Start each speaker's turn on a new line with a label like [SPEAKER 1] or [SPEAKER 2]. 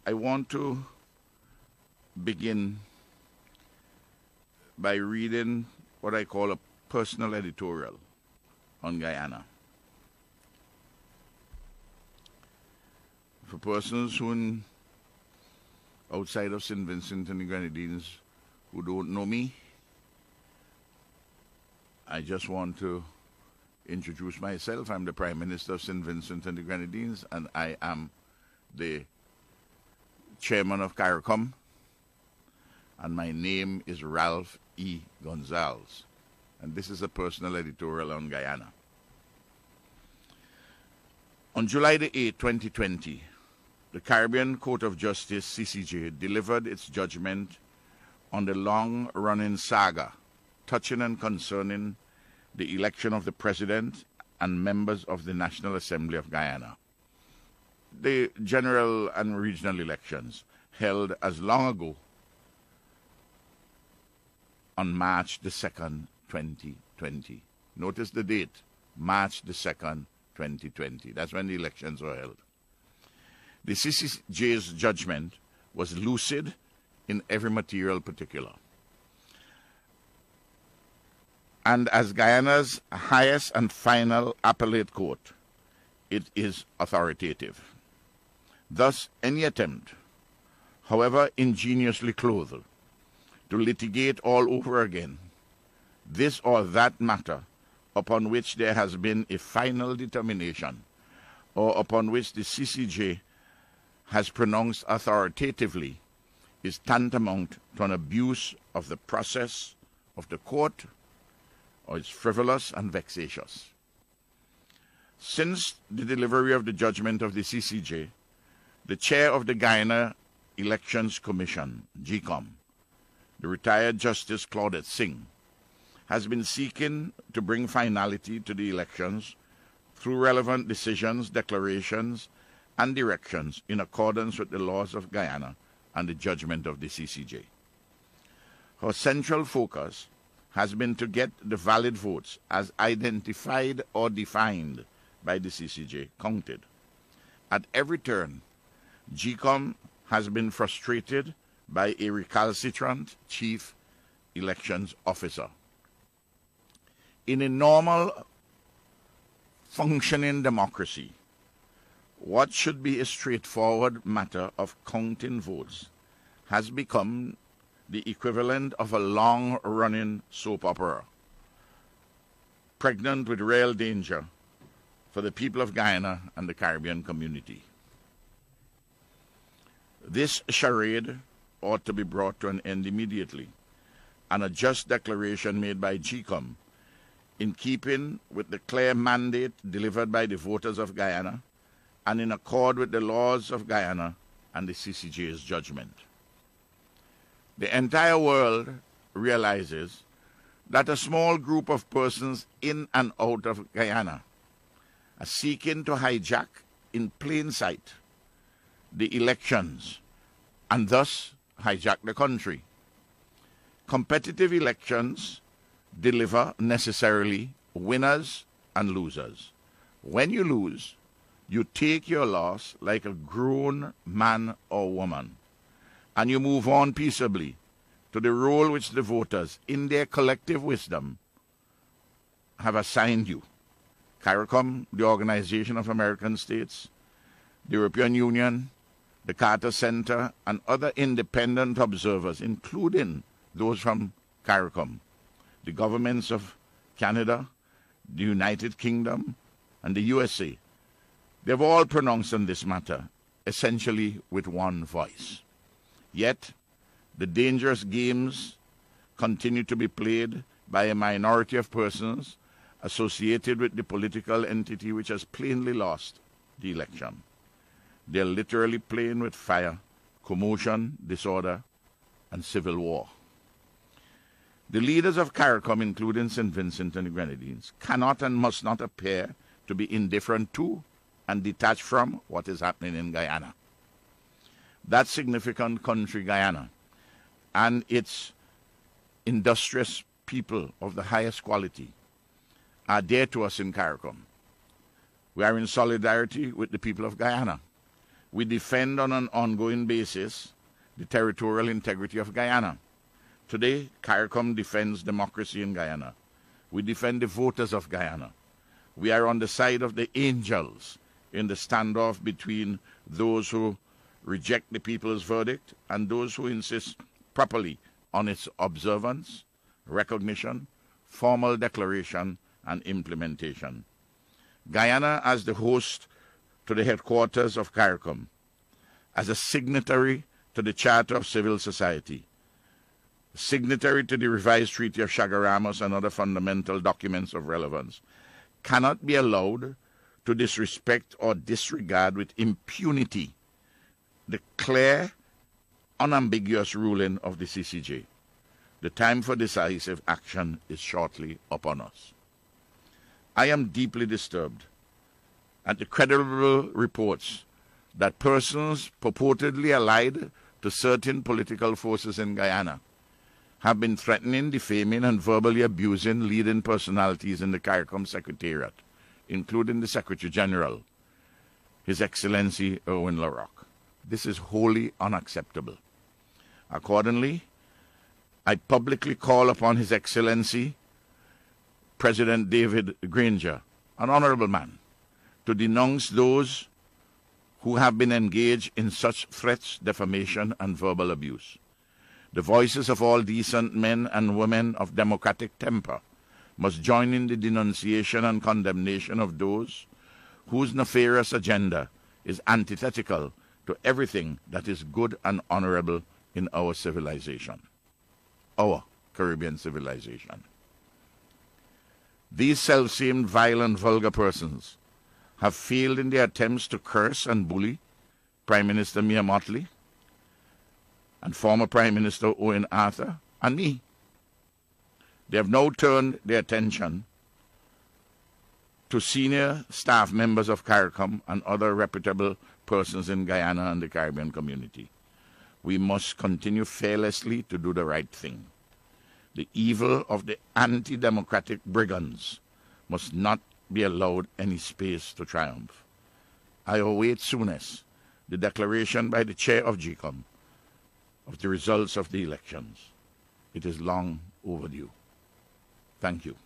[SPEAKER 1] I want to begin by reading what I call a personal editorial on Guyana. For persons who outside of St. Vincent and the Grenadines who don't know me, I just want to introduce myself. I'm the Prime Minister of St. Vincent and the Grenadines, and I am the Chairman of CARICOM, and my name is Ralph E. Gonsalves, and this is a personal editorial on Guyana. On July the 8th, 2020, the Caribbean Court of Justice, CCJ, delivered its judgment on the long-running saga touching and concerning the election of the President and members of the National Assembly of Guyana. The general and regional elections held as long ago on March the 2nd, 2020. Notice the date, March the 2nd, 2020. That's when the elections were held. The CCJ's judgment was lucid in every material particular. And as Guyana's highest and final appellate court, it is authoritative. Thus, any attempt, however ingeniously clothed, to litigate all over again this or that matter upon which there has been a final determination, or upon which the CCJ has pronounced authoritatively, is tantamount to an abuse of the process of the court, or is frivolous and vexatious. Since the delivery of the judgment of the CCJ, the chair of the Guyana Elections Commission, GECOM, the retired Justice Claudette Singh, has been seeking to bring finality to the elections through relevant decisions, declarations, and directions in accordance with the laws of Guyana and the judgment of the CCJ. Her central focus has been to get the valid votes as identified or defined by the CCJ counted. At every turn, GECOM has been frustrated by a recalcitrant chief elections officer. In a normal functioning democracy, what should be a straightforward matter of counting votes has become the equivalent of a long-running soap opera, pregnant with real danger for the people of Guyana and the Caribbean community. This charade ought to be brought to an end immediately, and a just declaration made by GECOM, in keeping with the clear mandate delivered by the voters of Guyana and in accord with the laws of Guyana and the CCJ's judgment. The entire world realizes that a small group of persons in and out of Guyana are seeking to hijack in plain sight the elections and thus hijack the country. Competitive elections deliver necessarily winners and losers. When you lose, you take your loss like a grown man or woman, and you move on peaceably to the role which the voters, in their collective wisdom, have assigned you. CARICOM, the Organization of American States, the European Union, the Carter Center, and other independent observers, including those from CARICOM, the governments of Canada, the United Kingdom, and the USA, they've all pronounced on this matter, essentially with one voice. Yet, the dangerous games continue to be played by a minority of persons associated with the political entity which has plainly lost the election. They're literally playing with fire, commotion, disorder, and civil war. The leaders of CARICOM, including St. Vincent and the Grenadines, cannot and must not appear to be indifferent to and detached from what is happening in Guyana. That significant country, Guyana, and its industrious people of the highest quality are dear to us in CARICOM. We are in solidarity with the people of Guyana. We defend on an ongoing basis the territorial integrity of Guyana. Today, CARICOM defends democracy in Guyana. We defend the voters of Guyana. We are on the side of the angels in the standoff between those who reject the people's verdict and those who insist properly on its observance, recognition, formal declaration, and implementation. Guyana, as the host to the headquarters of CARICOM, as a signatory to the Charter of Civil Society, signatory to the revised Treaty of Chaguaramas and other fundamental documents of relevance, cannot be allowed to disrespect or disregard with impunity the clear, unambiguous ruling of the CCJ. The time for decisive action is shortly upon us. I am deeply disturbed at the credible reports that persons purportedly allied to certain political forces in Guyana have been threatening, defaming, and verbally abusing leading personalities in the CARICOM Secretariat, including the Secretary General, His Excellency Erwin LaRocque. This is wholly unacceptable. Accordingly, I publicly call upon His Excellency President David Granger, an honorable man, to denounce those who have been engaged in such threats, defamation, and verbal abuse. The voices of all decent men and women of democratic temper must join in the denunciation and condemnation of those whose nefarious agenda is antithetical to everything that is good and honorable in our civilization, our Caribbean civilization. These self-same vile and vulgar persons have failed in their attempts to curse and bully Prime Minister Mia Mottley and former Prime Minister Owen Arthur and me. They have now turned their attention to senior staff members of CARICOM and other reputable persons in Guyana and the Caribbean community. We must continue fearlessly to do the right thing. The evil of the anti-democratic brigands must not be allowed any space to triumph. I await soonest the declaration by the chair of GCOM of the results of the elections. It is long overdue. Thank you.